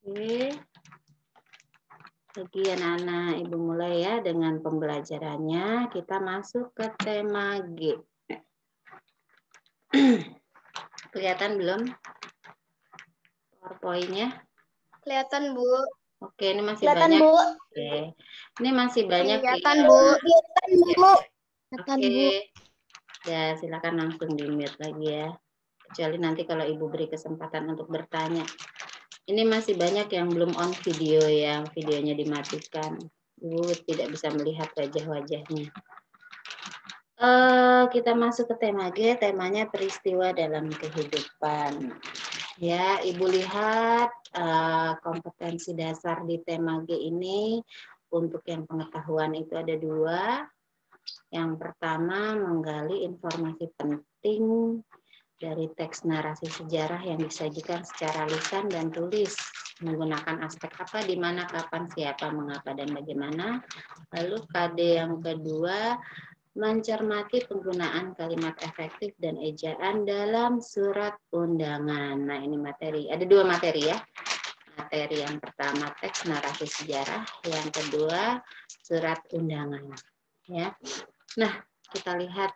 Oke. Bagi anak-anak, Ibu mulai ya dengan pembelajarannya. Kita masuk ke tema G. Kelihatan belum PowerPoint-nya? Kelihatan, Bu. Oke, ini masih Kelihatan, banyak. Bu. Oke. Ini masih banyak Kelihatan, ya. Bu. Kelihatan, Bu. Kelihatan, Oke. Bu. Ya, silakan langsung di-mute lagi ya. Kecuali nanti kalau Ibu beri kesempatan untuk bertanya. Ini masih banyak yang belum on video ya, videonya dimatikan. Ibu tidak bisa melihat wajah-wajahnya. Kita masuk ke tema G, temanya peristiwa dalam kehidupan. Ya, Ibu lihat kompetensi dasar di tema G ini untuk yang pengetahuan itu ada 2. Yang pertama, menggali informasi penting dari teks narasi sejarah yang disajikan secara lisan dan tulis menggunakan aspek apa, di mana, kapan, siapa, mengapa, dan bagaimana. Lalu KD yang kedua, mencermati penggunaan kalimat efektif dan ejaan dalam surat undangan. Nah, ini materi. Ada 2 materi ya. Materi yang pertama teks narasi sejarah, yang kedua surat undangan. Ya. Nah, kita lihat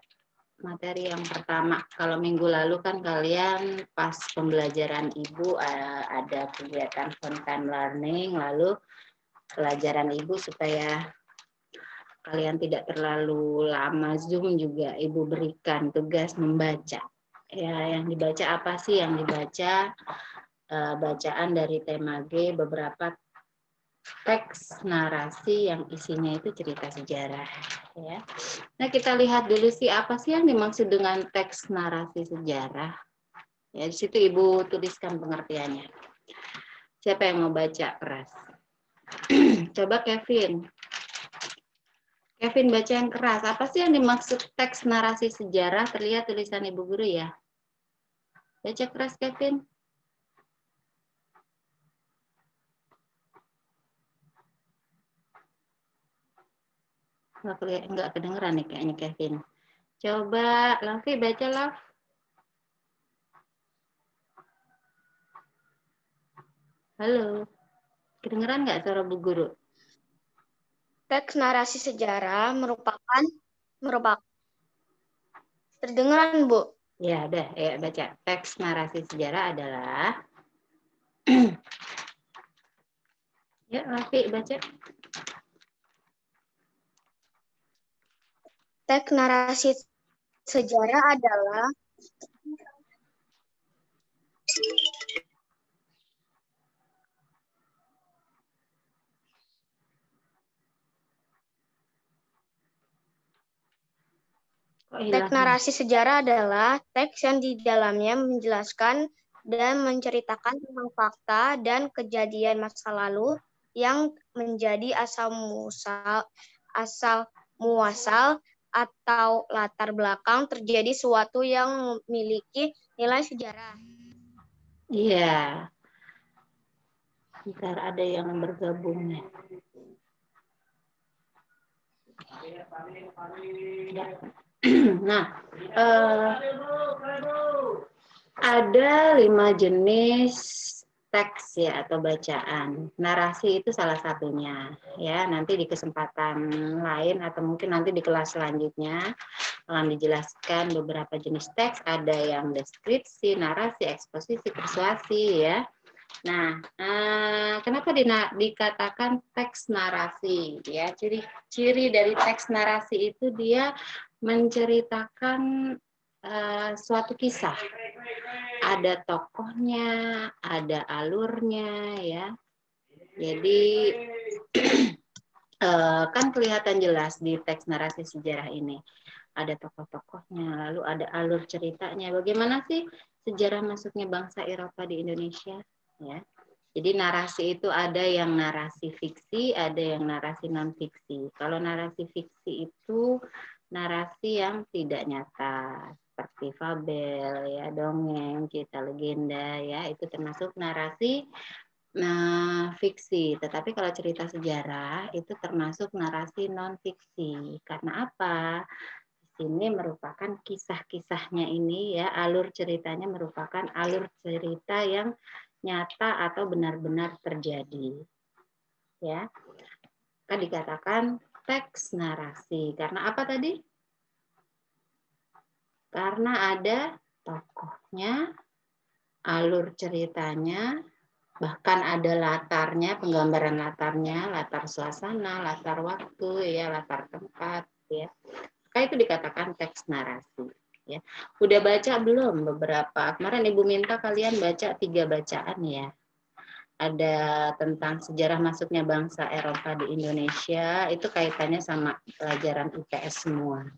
materi yang pertama. Kalau minggu lalu kan kalian pas pembelajaran Ibu ada kegiatan fun learning, lalu pelajaran Ibu supaya kalian tidak terlalu lama Zoom juga Ibu berikan tugas membaca. Ya, yang dibaca apa sih? Yang dibaca bacaan dari tema G, beberapa teks narasi yang isinya itu cerita sejarah. Ya. Nah, kita lihat dulu sih apa sih yang dimaksud dengan teks narasi sejarah. Ya, di situ Ibu tuliskan pengertiannya. Siapa yang mau baca keras? Coba Kevin. Kevin baca yang keras. Apa sih yang dimaksud teks narasi sejarah? Terlihat tulisan Ibu Guru ya. Baca keras Kevin. Enggak kedengeran nih kayaknya Kevin. Coba Lavi baca Lav. Halo. Kedengeran nggak suara Bu Guru? Teks narasi sejarah merupakan terdengaran, Bu. Ya, udah ya baca. Teks narasi sejarah adalah ya, Lavi baca. Teks narasi sejarah adalah teks narasi sejarah adalah teks yang di dalamnya menjelaskan dan menceritakan tentang fakta dan kejadian masa lalu yang menjadi asal muasal atau latar belakang terjadi suatu yang memiliki nilai sejarah. Iya. Ntar ada yang bergabung nih. Nah, ada 5 jenis teks ya atau bacaan. Narasi itu salah satunya ya. Nanti di kesempatan lain atau mungkin nanti di kelas selanjutnya akan dijelaskan beberapa jenis teks. Ada yang deskripsi, narasi, eksposisi, persuasi ya. Nah, kenapa dikatakan teks narasi? Ya, ciri-ciri dari teks narasi itu dia menceritakan suatu kisah. Ada tokohnya, ada alurnya, ya. Jadi kan kelihatan jelas di teks narasi sejarah ini. Ada tokoh-tokohnya, lalu ada alur ceritanya. Bagaimana sih sejarah masuknya bangsa Eropa di Indonesia? Ya. Jadi narasi itu ada yang narasi fiksi, ada yang narasi non fiksi. Kalau narasi fiksi itu narasi yang tidak nyata, seperti fabel, ya, dongeng, cerita legenda, ya, itu termasuk narasi fiksi. Tetapi kalau cerita sejarah itu termasuk narasi non fiksi. Karena apa? Ini merupakan kisah-kisahnya ini ya, alur ceritanya merupakan alur cerita yang nyata atau benar-benar terjadi. Ya. Maka dikatakan teks narasi. Karena apa tadi? Karena ada tokohnya, alur ceritanya, bahkan ada latarnya, penggambaran latarnya, latar suasana, latar waktu, ya, latar tempat, ya. Maka itu dikatakan teks narasi. Ya. Udah baca belum beberapa? Kemarin Ibu minta kalian baca 3 bacaan ya. Ada tentang sejarah masuknya bangsa Eropa di Indonesia, itu kaitannya sama pelajaran IPS semua.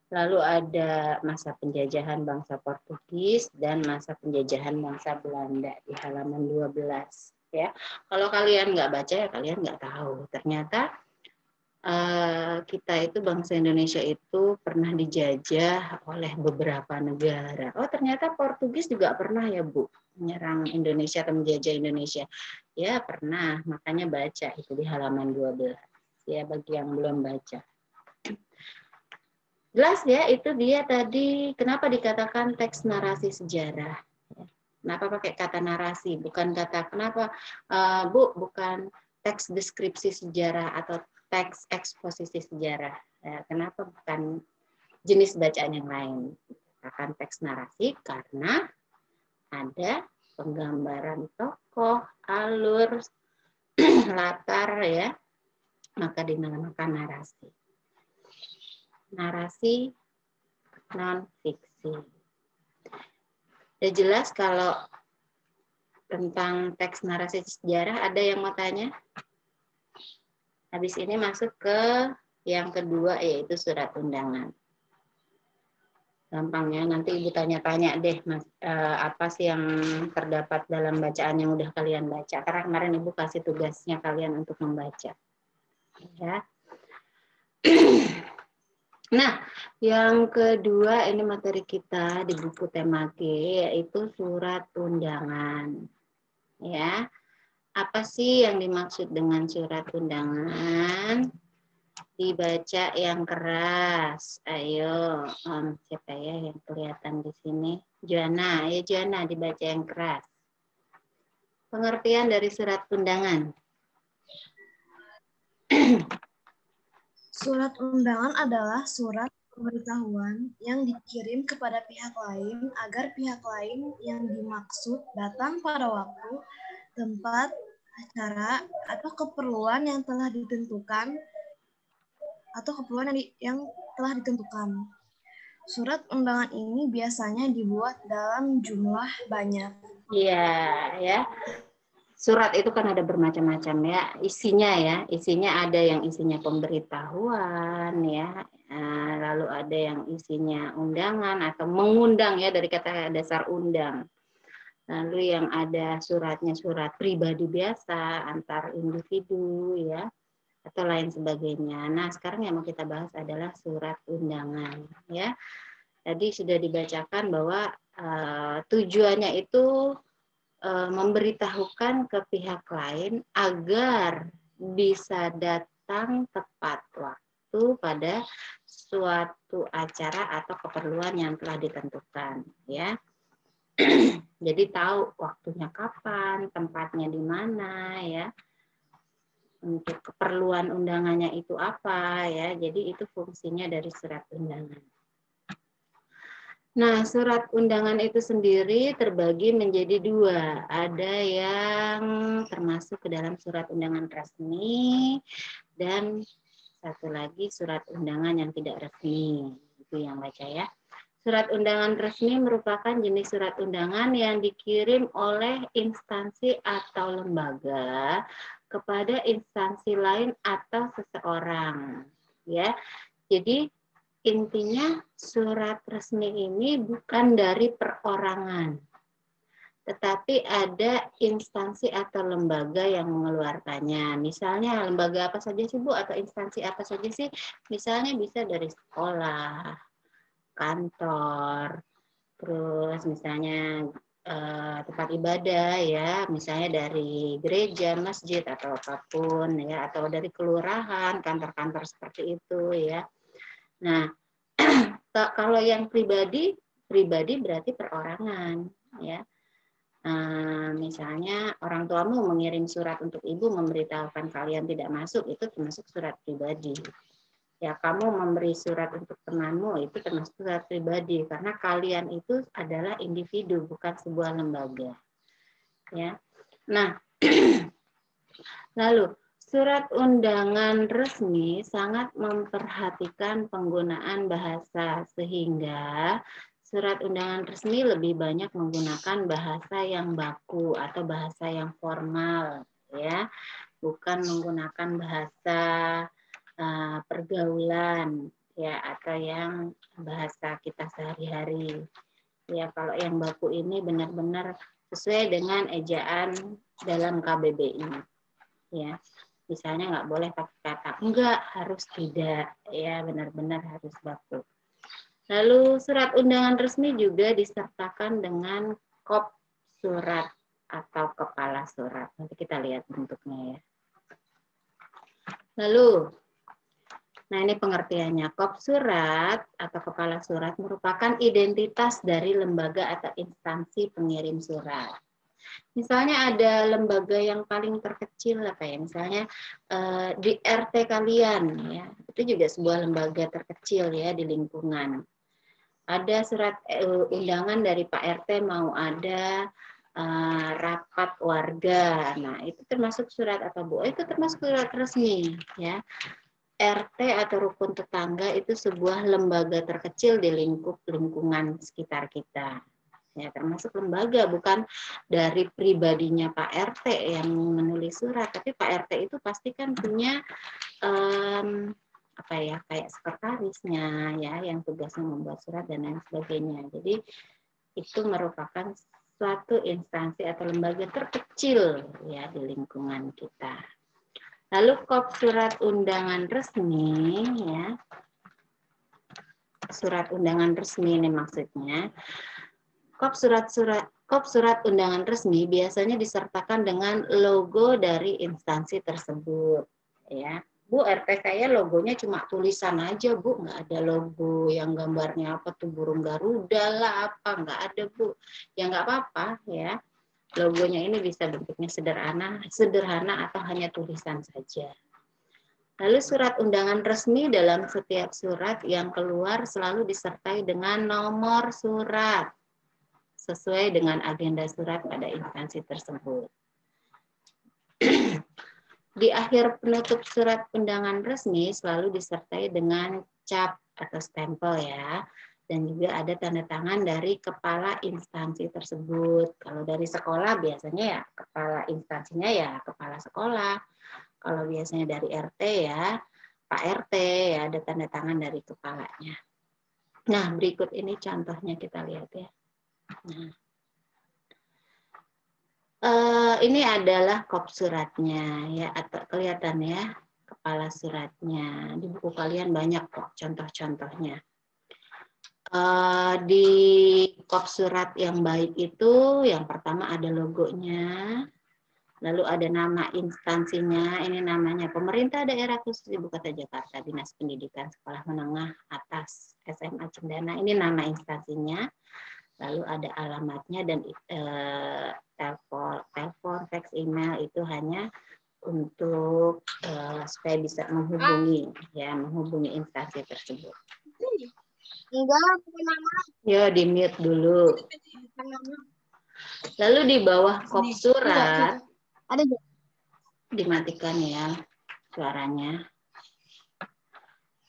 Lalu ada masa penjajahan bangsa Portugis dan masa penjajahan bangsa Belanda di halaman 12. Ya, kalau kalian nggak baca ya kalian nggak tahu. Ternyata kita itu bangsa Indonesia itu pernah dijajah oleh beberapa negara. Oh ternyata Portugis juga pernah ya Bu menyerang Indonesia atau menjajah Indonesia. Ya pernah, makanya baca itu di halaman 12. Ya bagi yang belum baca. Jelas ya, itu dia tadi kenapa dikatakan teks narasi sejarah. Kenapa pakai kata narasi, bukan kata kenapa Bu, bukan teks deskripsi sejarah atau teks eksposisi sejarah. Kenapa bukan jenis bacaan yang lain? Akan teks narasi karena ada penggambaran tokoh, alur, latar ya, maka dinamakan narasi. Narasi non-fiksi. Udah jelas kalau tentang teks narasi sejarah, ada yang mau tanya? Habis ini masuk ke yang kedua, yaitu surat undangan. Gampangnya, nanti Ibu tanya-tanya deh, Mas, apa sih yang terdapat dalam bacaan yang udah kalian baca. Karena kemarin Ibu kasih tugasnya kalian untuk membaca. Ya. Nah, yang kedua ini materi kita di buku tema G, yaitu surat undangan. Ya, apa sih yang dimaksud dengan surat undangan? Dibaca yang keras. Ayo, siapa ya yang kelihatan di sini? Joanna, ya Joanna dibaca yang keras. Pengertian dari surat undangan. Surat undangan adalah surat pemberitahuan yang dikirim kepada pihak lain agar pihak lain yang dimaksud datang pada waktu, tempat, acara, atau keperluan yang telah ditentukan Surat undangan ini biasanya dibuat dalam jumlah banyak. Iya, ya. Surat itu kan ada bermacam-macam ya, isinya ada yang isinya pemberitahuan ya, lalu ada yang isinya undangan atau mengundang ya, dari kata dasar undang. Lalu yang ada suratnya surat pribadi biasa antar individu ya, atau lain sebagainya. Nah sekarang yang mau kita bahas adalah surat undangan ya. Tadi sudah dibacakan bahwa tujuannya itu memberitahukan ke pihak lain agar bisa datang tepat waktu pada suatu acara atau keperluan yang telah ditentukan ya. Jadi tahu waktunya kapan, tempatnya di mana ya. Untuk keperluan undangannya itu apa ya. Jadi itu fungsinya dari surat undangan. Nah, surat undangan itu sendiri terbagi menjadi 2. Ada yang termasuk ke dalam surat undangan resmi dan satu lagi surat undangan yang tidak resmi. Itu yang baca ya. Surat undangan resmi merupakan jenis surat undangan yang dikirim oleh instansi atau lembaga kepada instansi lain atau seseorang. Ya. Jadi intinya surat resmi ini bukan dari perorangan, tetapi ada instansi atau lembaga yang mengeluarkannya. Misalnya lembaga apa saja sih Bu, atau instansi apa saja sih? Misalnya bisa dari sekolah, kantor, terus misalnya tempat ibadah ya, misalnya dari gereja, masjid atau apapun ya, atau dari kelurahan, kantor-kantor seperti itu ya. Nah, kalau yang pribadi berarti perorangan ya. Misalnya orang tuamu mengirim surat untuk ibu memberitahukan kalian tidak masuk, itu termasuk surat pribadi. Ya, kamu memberi surat untuk temanmu, itu termasuk surat pribadi, karena kalian itu adalah individu, bukan sebuah lembaga. Ya. Nah, lalu surat undangan resmi sangat memperhatikan penggunaan bahasa, sehingga surat undangan resmi lebih banyak menggunakan bahasa yang baku atau bahasa yang formal, ya, bukan menggunakan bahasa pergaulan, ya, atau yang bahasa kita sehari-hari. Ya, kalau yang baku ini benar-benar sesuai dengan ejaan dalam KBBI. Ya, misalnya nggak boleh pakai kata enggak, harus tidak, ya, benar-benar harus baku. Lalu surat undangan resmi juga disertakan dengan kop surat atau kepala surat. Nanti kita lihat bentuknya, ya. Lalu, nah ini pengertiannya. Kop surat atau kepala surat merupakan identitas dari lembaga atau instansi pengirim surat. Misalnya ada lembaga yang paling terkecil apa ya, misalnya di RT kalian, ya, itu juga sebuah lembaga terkecil, ya, di lingkungan. Ada surat undangan dari Pak RT mau ada rapat warga. Nah, itu termasuk surat apa, Bu? Itu termasuk surat resmi, ya. RT atau rukun tetangga itu sebuah lembaga terkecil di lingkup lingkungan sekitar kita. Ya, termasuk lembaga, bukan dari pribadinya Pak RT yang menulis surat, tapi Pak RT itu pasti kan punya apa ya, kayak sekretarisnya, ya, yang tugasnya membuat surat dan lain sebagainya. Jadi itu merupakan suatu instansi atau lembaga terkecil, ya, di lingkungan kita. Lalu kop surat undangan resmi, ya, surat undangan resmi ini maksudnya. Kop surat undangan resmi biasanya disertakan dengan logo dari instansi tersebut, ya. Bu, RT saya logonya cuma tulisan aja, Bu, nggak ada logo yang gambarnya apa tuh, burung Garuda lah apa, nggak ada, Bu. Ya nggak apa-apa, ya. Logonya ini bisa bentuknya sederhana atau hanya tulisan saja. Lalu surat undangan resmi dalam setiap surat yang keluar selalu disertai dengan nomor surat sesuai dengan agenda surat pada instansi tersebut. Di akhir penutup surat undangan resmi selalu disertai dengan cap atau stempel, ya. Dan juga ada tanda tangan dari kepala instansi tersebut. Kalau dari sekolah biasanya ya kepala instansinya ya kepala sekolah. Kalau biasanya dari RT ya Pak RT, ya, ada tanda tangan dari kepalanya. Nah, berikut ini contohnya kita lihat, ya. Nah, ini adalah kop suratnya, ya, atau kelihatan ya kepala suratnya. Di buku kalian banyak kok contoh-contohnya. Di kop surat yang baik itu yang pertama ada logonya, lalu ada nama instansinya. Ini namanya Pemerintah Daerah Khusus Ibu Kota Jakarta, Dinas Pendidikan Sekolah Menengah Atas SMA Cendana. Ini nama instansinya. Lalu ada alamatnya dan telepon, fax, email itu hanya untuk supaya bisa menghubungi, ya, menghubungi instansi tersebut. Enggak, bukan nama. Ya, di mute dulu. Lalu di bawah kop surat, ada dimatikan ya suaranya.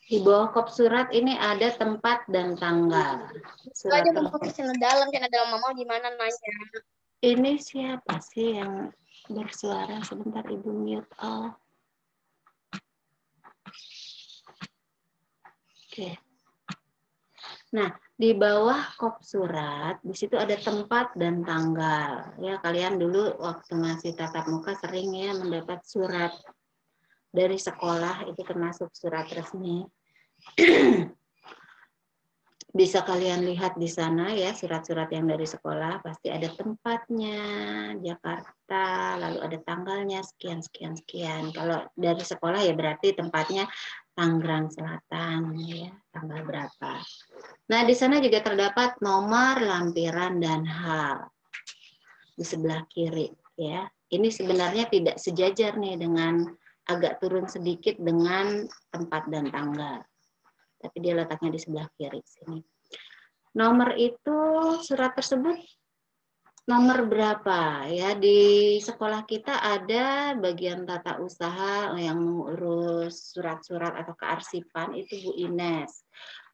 Di bawah kop surat ini ada tempat dan tanggal. Surat channel dalam mama gimana nanya. Ini siapa sih yang bersuara? Sebentar, Ibu mute all. Oke. Nah, di bawah kop surat, di situ ada tempat dan tanggal. Ya, kalian dulu waktu masih tatap muka sering ya mendapat surat dari sekolah, itu termasuk surat resmi. Bisa kalian lihat di sana ya, surat-surat yang dari sekolah pasti ada tempatnya, Jakarta, lalu ada tanggalnya sekian sekian sekian. Kalau dari sekolah ya berarti tempatnya Tangerang Selatan, ya, tanggal berapa. Nah, di sana juga terdapat nomor, lampiran, dan hal. di sebelah kiri ya. Ini sebenarnya tidak sejajar nih dengan agak turun sedikit dengan tempat dan tanggal. Tapi dia letaknya di sebelah kiri sini. Nomor itu surat tersebut nomor berapa ya? Di sekolah kita ada bagian tata usaha yang mengurus surat-surat atau kearsipan itu Bu Ines.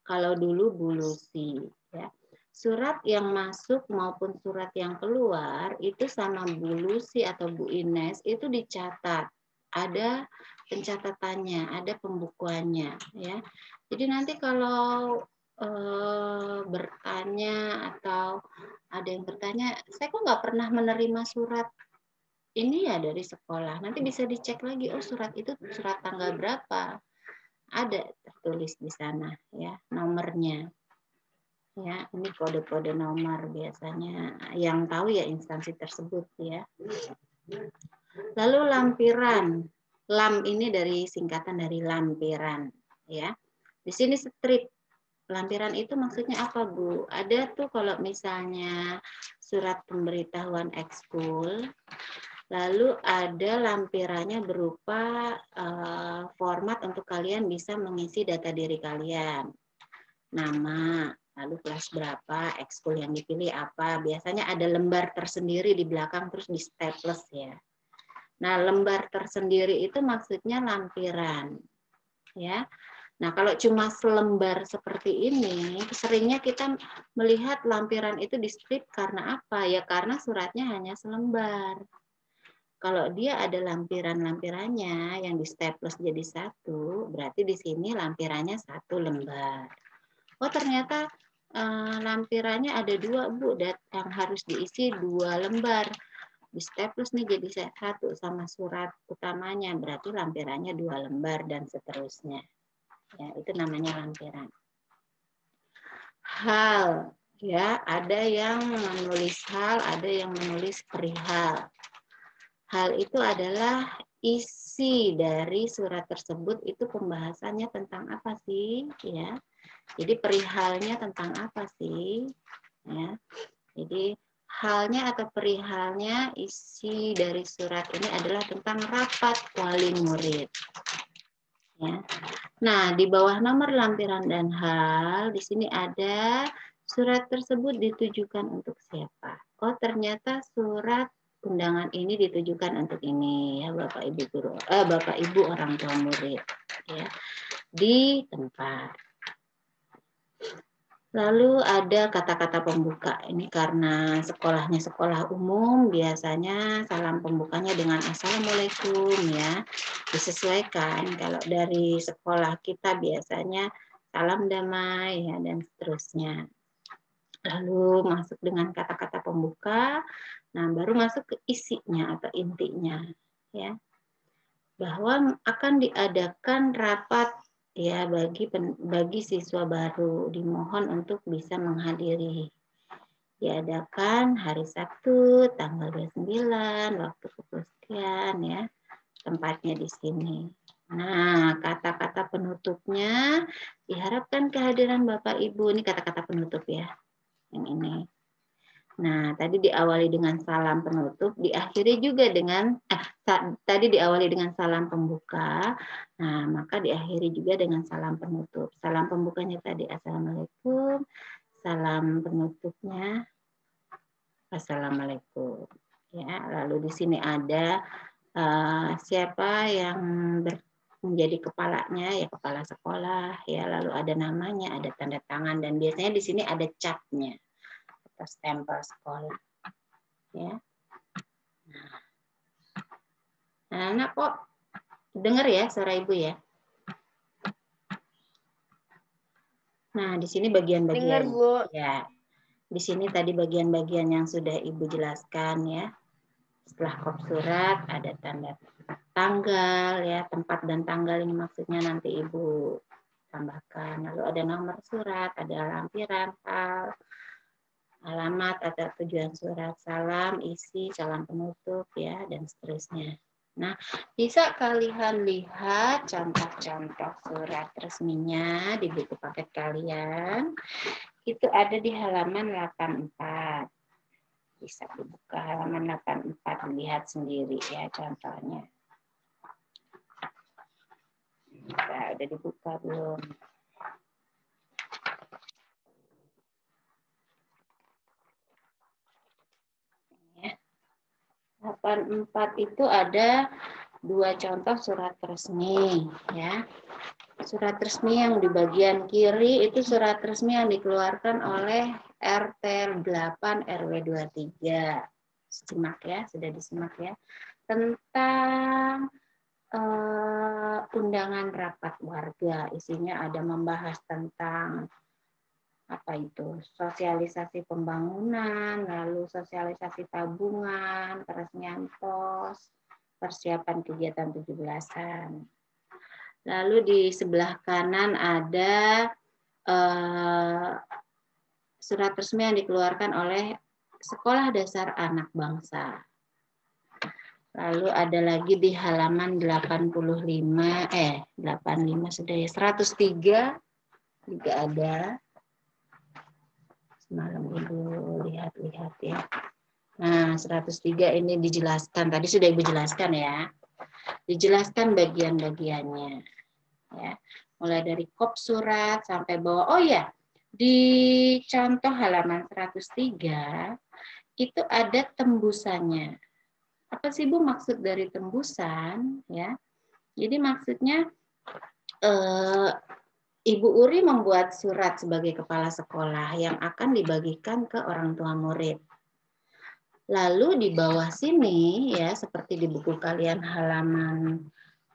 Kalau dulu Bu Lucy ya. Surat yang masuk maupun surat yang keluar itu sama Bu Lucy atau Bu Ines itu dicatat. Ada pencatatannya, ada pembukuannya ya. Jadi nanti kalau bertanya atau ada yang bertanya, saya kok nggak pernah menerima surat ini ya dari sekolah. Nanti bisa dicek lagi, oh surat itu surat tanggal berapa. Ada tertulis di sana ya nomornya. Ya, ini kode-kode nomor biasanya yang tahu ya instansi tersebut ya. Lalu lampiran. Lam ini dari singkatan dari lampiran ya. Di sini strip. Lampiran itu maksudnya apa, Bu? Ada tuh kalau misalnya surat pemberitahuan ekskul, lalu ada lampirannya berupa format untuk kalian bisa mengisi data diri kalian. Nama, lalu kelas berapa, ekskul yang dipilih apa. Biasanya ada lembar tersendiri di belakang terus di staples ya. Nah, lembar tersendiri itu maksudnya lampiran. Ya. Nah, kalau cuma selembar seperti ini, seringnya kita melihat lampiran itu di strip karena apa? Ya karena suratnya hanya selembar. Kalau dia ada lampiran-lampirannya yang di staples jadi satu, berarti di sini lampirannya satu lembar. Oh ternyata lampirannya ada dua Bu, yang harus diisi 2 lembar. Di staples nih jadi satu sama surat utamanya, berarti lampirannya 2 lembar dan seterusnya. Ya, itu namanya lampiran. Hal, ya ada yang menulis hal, ada yang menulis perihal. Hal itu adalah isi dari surat tersebut itu pembahasannya tentang apa sih, ya. Jadi perihalnya tentang apa sih? Ya. Jadi halnya atau perihalnya isi dari surat ini adalah tentang rapat wali murid. Ya. Nah, di bawah nomor lampiran dan hal di sini ada surat tersebut ditujukan untuk siapa? Oh, ternyata surat undangan ini ditujukan untuk ini ya Bapak Ibu guru, Bapak Ibu orang tua murid ya. Di tempat. Lalu ada kata-kata pembuka. Ini karena sekolahnya sekolah umum, biasanya salam pembukanya dengan Assalamualaikum ya. Disesuaikan. Kalau dari sekolah kita biasanya salam damai ya dan seterusnya. Lalu masuk dengan kata-kata pembuka. Nah, baru masuk ke isinya atau intinya ya. Bahwa akan diadakan rapat ya bagi siswa baru, dimohon untuk bisa menghadiri. Diadakan hari Sabtu tanggal 29 waktu pukul sekian ya. Tempatnya di sini. Nah, kata-kata penutupnya diharapkan kehadiran Bapak Ibu. Ini kata-kata penutup ya. Yang ini. Nah, tadi diawali dengan salam penutup, diakhiri juga dengan tadi diawali dengan salam pembuka. Nah, maka diakhiri juga dengan salam penutup. Salam pembukanya tadi Assalamualaikum, salam penutupnya Assalamualaikum. Ya, lalu di sini ada siapa yang menjadi kepalanya, ya kepala sekolah, ya lalu ada namanya, ada tanda tangan dan biasanya di sini ada capnya. Atau stempel sekolah ya. Nah, anak kok dengar ya suara Ibu ya. Nah, di sini bagian-bagian ya. Di sini tadi bagian-bagian yang sudah Ibu jelaskan ya. Setelah kop surat ada tanda tanggal ya, tempat dan tanggal ini maksudnya nanti Ibu tambahkan. Lalu ada nomor surat, ada lampiran, hal, alamat atau tujuan surat, salam, isi, salam penutup ya dan seterusnya. Nah, bisa kalian lihat contoh-contoh surat resminya di buku paket kalian. Itu ada di halaman 84. Bisa dibuka halaman 84, lihat sendiri ya contohnya. Nah, udah dibuka belum? Ya. 84 itu ada 2 contoh surat resmi ya. Surat resmi yang di bagian kiri itu surat resmi yang dikeluarkan oleh RT 8 RW 23. Simak ya, sudah disimak ya. Tentang undangan rapat warga. Isinya ada membahas tentang apa itu? Sosialisasi pembangunan, lalu sosialisasi tabungan, peresmian pos, persiapan kegiatan 17-an. Lalu di sebelah kanan ada surat resmi yang dikeluarkan oleh Sekolah Dasar Anak Bangsa. Lalu ada lagi di halaman 85 sudah ya, 103 juga ada. Semalam Ibu lihat-lihat ya. Nah, 103 ini dijelaskan. Tadi sudah Ibu jelaskan ya. Dijelaskan bagian-bagiannya. Ya. Mulai dari kop surat sampai bawah. Oh ya, di contoh halaman 103 itu ada tembusannya. Apa sih Bu maksud dari tembusan? Ya, jadi maksudnya Ibu Uri membuat surat sebagai kepala sekolah yang akan dibagikan ke orang tua murid. Lalu di bawah sini ya seperti di buku kalian halaman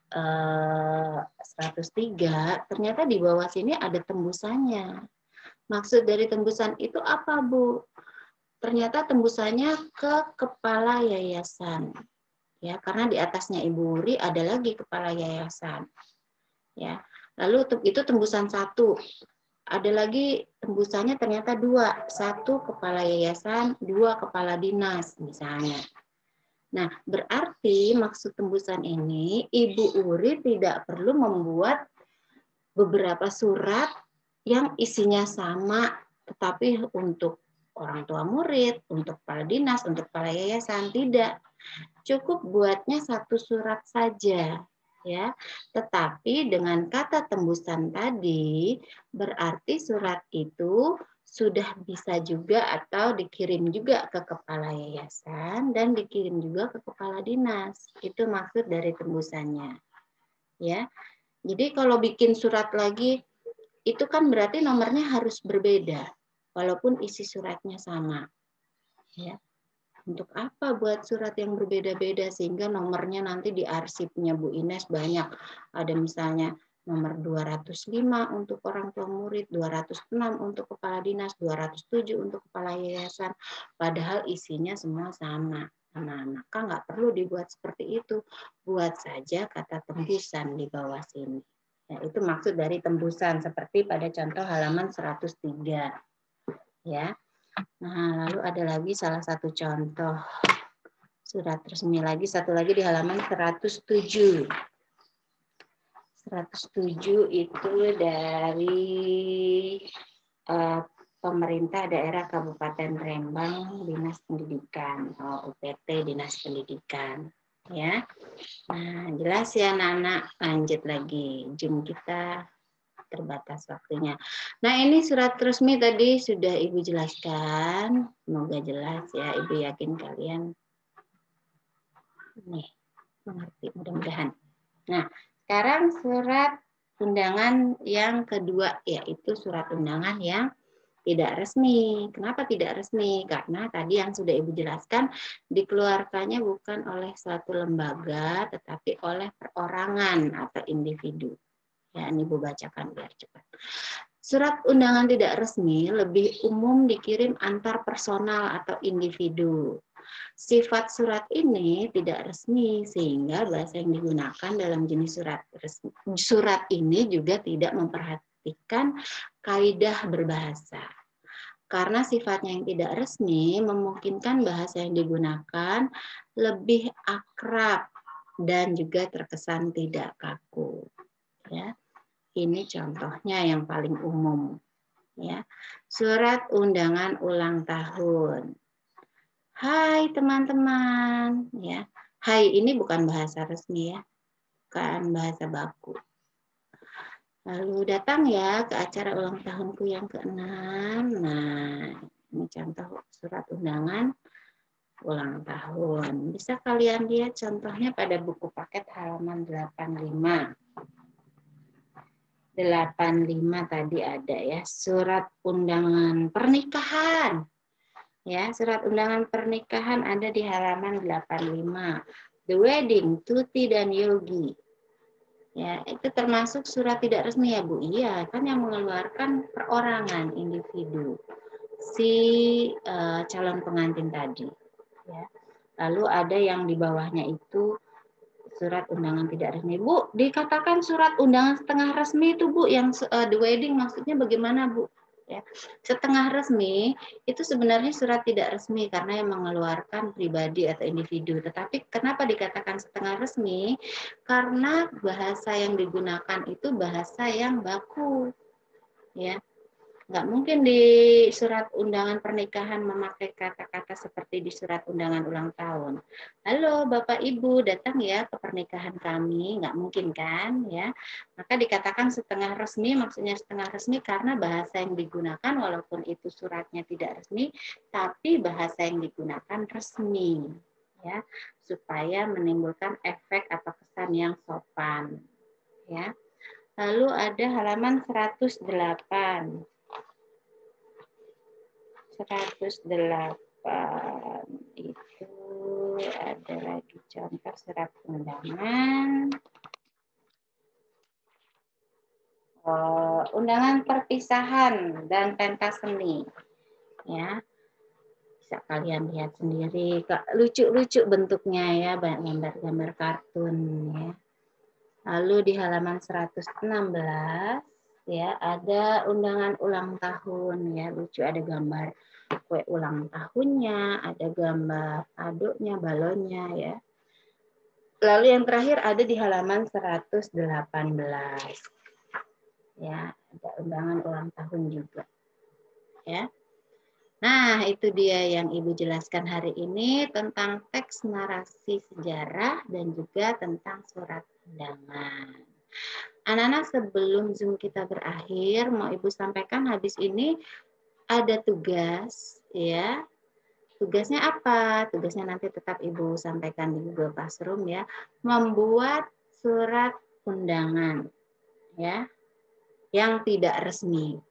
103, ternyata di bawah sini ada tembusannya. Maksud dari tembusan itu apa Bu? Ternyata tembusannya ke kepala yayasan. Ya, karena di atasnya Ibu Uri ada lagi kepala yayasan. Ya, lalu itu tembusan 1. Ada lagi tembusannya ternyata 2. 1 kepala yayasan, 2 kepala dinas misalnya. Nah, berarti maksud tembusan ini Ibu Uri tidak perlu membuat beberapa surat yang isinya sama, tetapi untuk orang tua murid, untuk kepala dinas, untuk kepala yayasan, tidak. Cukup buatnya 1 surat saja, ya. Tetapi dengan kata tembusan tadi, berarti surat itu sudah bisa juga atau dikirim juga ke kepala yayasan dan dikirim juga ke kepala dinas. Itu maksud dari tembusannya, ya. Jadi kalau bikin surat lagi, itu kan berarti nomornya harus berbeda, walaupun isi suratnya sama. Ya. Untuk apa buat surat yang berbeda-beda sehingga nomornya nanti di arsipnya Bu Ines banyak. Ada misalnya nomor 205 untuk orang tua murid, 206 untuk kepala dinas, 207 untuk kepala yayasan. Padahal isinya semua sama. Nah, maka nggak perlu dibuat seperti itu. Buat saja kata tembusan di bawah sini. Ya, itu maksud dari tembusan seperti pada contoh halaman 103. Ya. Nah, lalu ada lagi salah satu contoh surat resmi lagi, satu lagi di halaman 107. 107 itu dari pemerintah daerah Kabupaten Rembang, Dinas Pendidikan, UPT Dinas Pendidikan. Ya, nah jelas ya anak-anak. Lanjut lagi, Zoom kita terbatas waktunya. Nah ini surat resmi tadi sudah Ibu jelaskan, semoga jelas ya. Ibu yakin kalian nih mengerti mudah-mudahan. Nah sekarang surat undangan yang kedua yaitu surat undangan yang tidak resmi. Kenapa tidak resmi? Karena tadi yang sudah Ibu jelaskan dikeluarkannya bukan oleh suatu lembaga tetapi oleh perorangan atau individu. Ya, ini Ibu bacakan biar cepat. Surat undangan tidak resmi lebih umum dikirim antar personal atau individu. Sifat surat ini tidak resmi sehingga bahasa yang digunakan dalam jenis surat ini juga tidak memperhatikan kaidah berbahasa. Karena sifatnya yang tidak resmi memungkinkan bahasa yang digunakan lebih akrab dan juga terkesan tidak kaku. Ya, ini contohnya yang paling umum. Ya, surat undangan ulang tahun. Hai teman-teman, ya. Hai ini bukan bahasa resmi ya, bukan bahasa baku. Lalu datang ya ke acara ulang tahunku yang ke-6. Nah, ini contoh surat undangan ulang tahun. Bisa kalian lihat contohnya pada buku paket halaman 85. 85 tadi ada ya, surat undangan pernikahan. Ya, surat undangan pernikahan ada di halaman 85. The Wedding, Tuti dan Yogi. Ya, itu termasuk surat tidak resmi ya, Bu? Iya, kan yang mengeluarkan perorangan individu si calon pengantin tadi. Ya. Lalu ada yang di bawahnya itu surat undangan tidak resmi. Bu, dikatakan surat undangan setengah resmi itu, Bu, yang the wedding maksudnya bagaimana, Bu? Ya. Setengah resmi itu sebenarnya surat tidak resmi karena yang mengeluarkan pribadi atau individu. Tetapi kenapa dikatakan setengah resmi? Karena bahasa yang digunakan itu bahasa yang baku. Ya. Nggak mungkin di surat undangan pernikahan memakai kata-kata seperti di surat undangan ulang tahun. Halo Bapak Ibu, datang ya ke pernikahan kami. Nggak mungkin kan? Ya. Maka dikatakan setengah resmi, maksudnya setengah resmi karena bahasa yang digunakan walaupun itu suratnya tidak resmi, tapi bahasa yang digunakan resmi. Ya, supaya menimbulkan efek atau kesan yang sopan. Ya. Lalu ada halaman 108. 108 itu ada lagi contoh surat undangan. Undangan perpisahan dan pentas seni. Ya. Bisa kalian lihat sendiri. Lucu-lucu bentuknya ya, gambar-gambar kartun ya. Lalu di halaman 116 ya ada undangan ulang tahun ya, lucu, ada gambar kue ulang tahunnya, ada gambar kadonya, balonnya ya. Lalu yang terakhir ada di halaman 118. Ya, ada undangan ulang tahun juga. Ya. Nah, itu dia yang Ibu jelaskan hari ini tentang teks narasi sejarah dan juga tentang surat undangan. Anak-anak, sebelum Zoom kita berakhir, mau Ibu sampaikan habis ini ada tugas ya. Tugasnya apa? Tugasnya nanti tetap Ibu sampaikan di Google Classroom ya. Membuat surat undangan ya yang tidak resmi.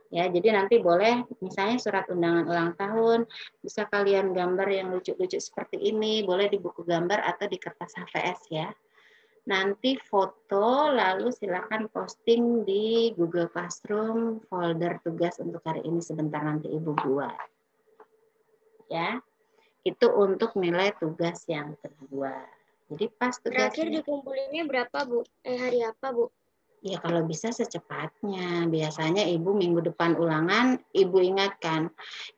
Ya, jadi nanti boleh misalnya surat undangan ulang tahun, bisa kalian gambar yang lucu-lucu seperti ini, boleh di buku gambar atau di kertas HVS ya. Nanti foto, lalu silakan posting di Google Classroom folder tugas untuk hari ini sebentar nanti Ibu buat. Ya, itu untuk nilai tugas yang kedua. Jadi pas tugasnya. Terakhir dikumpulinnya berapa, Bu? Hari apa, Bu? Ya kalau bisa secepatnya. Biasanya Ibu minggu depan ulangan, Ibu ingatkan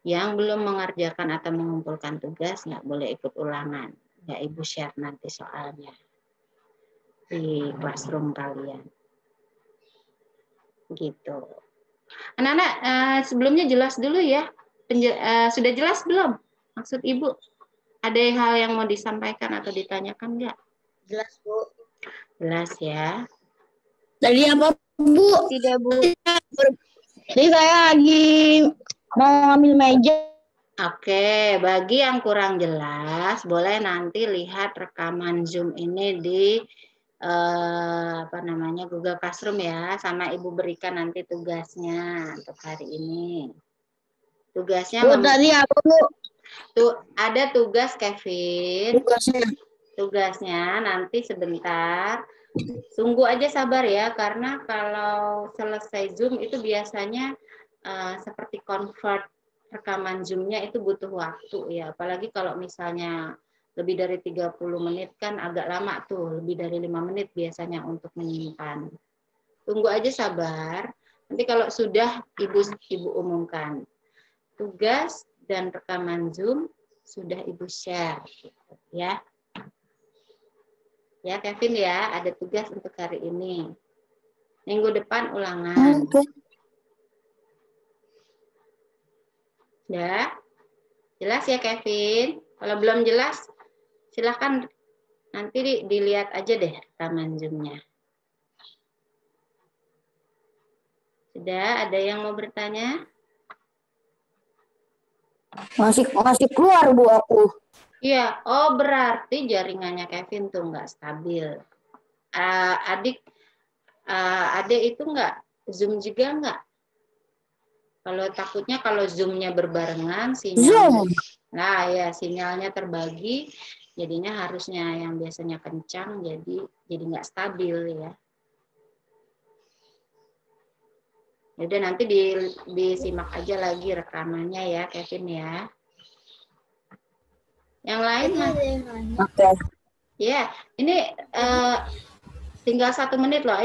yang belum mengerjakan atau mengumpulkan tugas nggak boleh ikut ulangan. Ya Ibu share nanti soalnya di classroom kalian. Gitu. Anak-anak, sebelumnya jelas dulu ya. Sudah jelas belum? Maksud Ibu, ada hal yang mau disampaikan atau ditanyakan nggak? Jelas, Bu. Jelas ya. Tadi apa, Bu? Tidak, Bu. Jadi saya lagi mau ngambil meja. Oke, bagi yang kurang jelas, boleh nanti lihat rekaman Zoom ini di Google Classroom ya, sama Ibu berikan nanti tugasnya untuk hari ini. Tugasnya Bu, tadi apa, Bu? Tuh ada tugas Kevin. Tugasnya. Tugasnya nanti sebentar. Tunggu aja sabar ya, karena kalau selesai Zoom itu biasanya seperti convert rekaman Zoom-nya itu butuh waktu ya. Apalagi kalau misalnya lebih dari 30 menit kan agak lama tuh, lebih dari 5 menit biasanya untuk menyimpan. Tunggu aja sabar. Nanti kalau sudah Ibu umumkan. Tugas dan rekaman Zoom sudah Ibu share ya. Ya Kevin ya, ada tugas untuk hari ini. Minggu depan ulangan. Ya. Jelas ya Kevin? Kalau belum jelas, silahkan nanti dilihat aja deh rekaman Zoom-nya. Sudah ada yang mau bertanya? Masih keluar Bu aku. Iya, oh berarti jaringannya Kevin tuh nggak stabil. Adik itu nggak Zoom juga nggak? Kalau takutnya kalau Zoom-nya berbarengan sinyalnya, nah ya sinyalnya terbagi, jadinya harusnya yang biasanya kencang jadi nggak stabil ya. Udah nanti disimak aja lagi rekamannya ya Kevin ya. Yang lain Mas? Oke. Ya, ini tinggal 1 menit loh.